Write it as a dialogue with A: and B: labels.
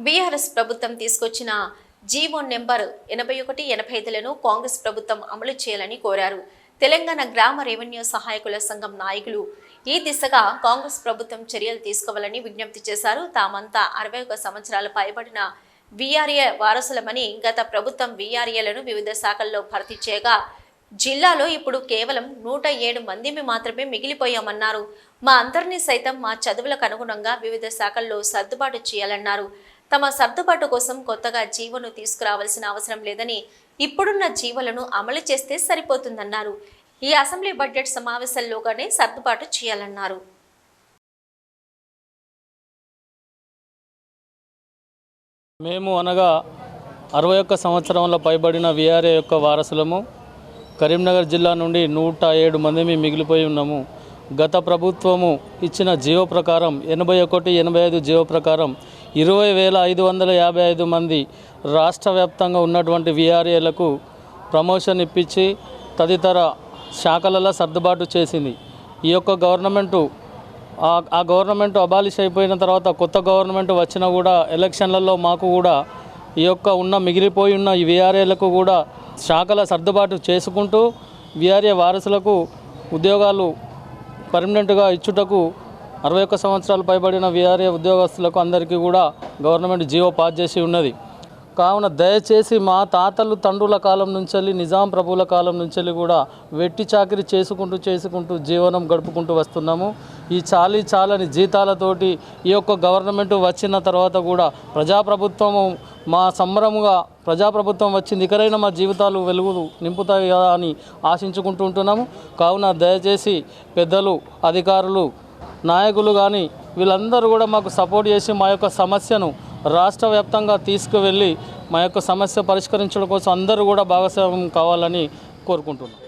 A: BRS ప్రభుత్వం తీసుకొచ్చిన GO number 81-85లను Congress ప్రభుత్వం అమలు చేయాలని కోరారు. తెలంగాణ గ్రామ రెవెన్యూ సహాయకుల సంఘం నాయకులు ఈ దిశగా కాంగ్రెస్ ప్రభుత్వం చర్యలు తీసుకోవాలని విజ్ఞప్తి చేశారు. తామంతా 61 సంవత్సరాలు పైబడిన వీఆర్ఏ వారసులమని, గత ప్రభుత్వం వీఆర్ఏలను వివిధ శాఖల్లో భర్తీ చేయగా జిల్లాలో ఇప్పుడు కేవలం 107 మందిమి మాత్రమే మిగిలిపోయామన్నారు. మా అందరినీ సైతం మా చదువులకు అనుగుణంగా వివిధ శాఖల్లో సర్దుబాటు చేయాలన్నారు. తమ సర్దుబాటు కోసం కొత్తగా జీవోను తీసుకురావాల్సిన అవసరం లేదని, ఇప్పుడున్న జీవోలను అమలు చేస్తే సరిపోతుందన్నారు. ఈ అసెంబ్లీ బడ్జెట్ సమావేశాల్లోగానే సర్దుబాటు చేయాలన్నారు.
B: మేము అనగా 61 సంవత్సరంలో పైబడిన వీఆర్ఏ యొక్క వారసులము. కరీంనగర్ జిల్లా నుండి 107 మందిమి మిగిలిపోయి ఉన్నాము. గత ప్రభుత్వము ఇచ్చిన జీవో ప్రకారం 81-85 జీవో ప్రకారం 20,555 మంది రాష్ట్ర వ్యాప్తంగా ఉన్నటువంటి వీఆర్ఏలకు ప్రమోషన్ ఇప్పించి తదితర శాఖలలో సర్దుబాటు చేసింది. ఈ యొక్క గవర్నమెంటు ఆ గవర్నమెంట్ అబాలిష్ అయిపోయిన తర్వాత కొత్త గవర్నమెంట్ వచ్చినా కూడా ఎలక్షన్లలో మాకు కూడా ఈ యొక్క మిగిలిపోయి ఉన్న ఈ వీఆర్ఏలకు కూడా శాఖల సర్దుబాటు చేసుకుంటూ వీఆర్ఏ వారసులకు ఉద్యోగాలు పర్మనెంట్గా ఇచ్చుటకు 61 సంవత్సరాలు పైబడిన వీఆర్ఏ ఉద్యోగస్తులకు అందరికీ కూడా గవర్నమెంట్ జీవో పాస్ చేసి ఉన్నది. కావున దయచేసి మా తాతలు తండ్రుల కాలం నుంచి, నిజాం ప్రభువుల కాలం నుంచి కూడా వెట్టి చాకిరి చేసుకుంటూ జీవనం గడుపుకుంటూ వస్తున్నాము. ఈ చాలని జీతాలతోటి ఈ యొక్క గవర్నమెంట్ వచ్చిన తర్వాత కూడా ప్రజాప్రభుత్వము మా సంబరముగా ప్రజాప్రభుత్వం వచ్చింది, ఇకరైనా మా జీవితాలు వెలుగు నింపుతాయి కదా అని ఆశించుకుంటూ ఉంటున్నాము. కావున దయచేసి పెద్దలు, అధికారులు, నాయకులు కానీ వీళ్ళందరూ కూడా మాకు సపోర్ట్ చేసి మా యొక్క సమస్యను రాష్ట్ర వ్యాప్తంగా తీసుకువెళ్ళి మా యొక్క సమస్య పరిష్కరించడం కోసం అందరూ కూడా భాగస్వామ్యం కావాలని కోరుకుంటున్నాం.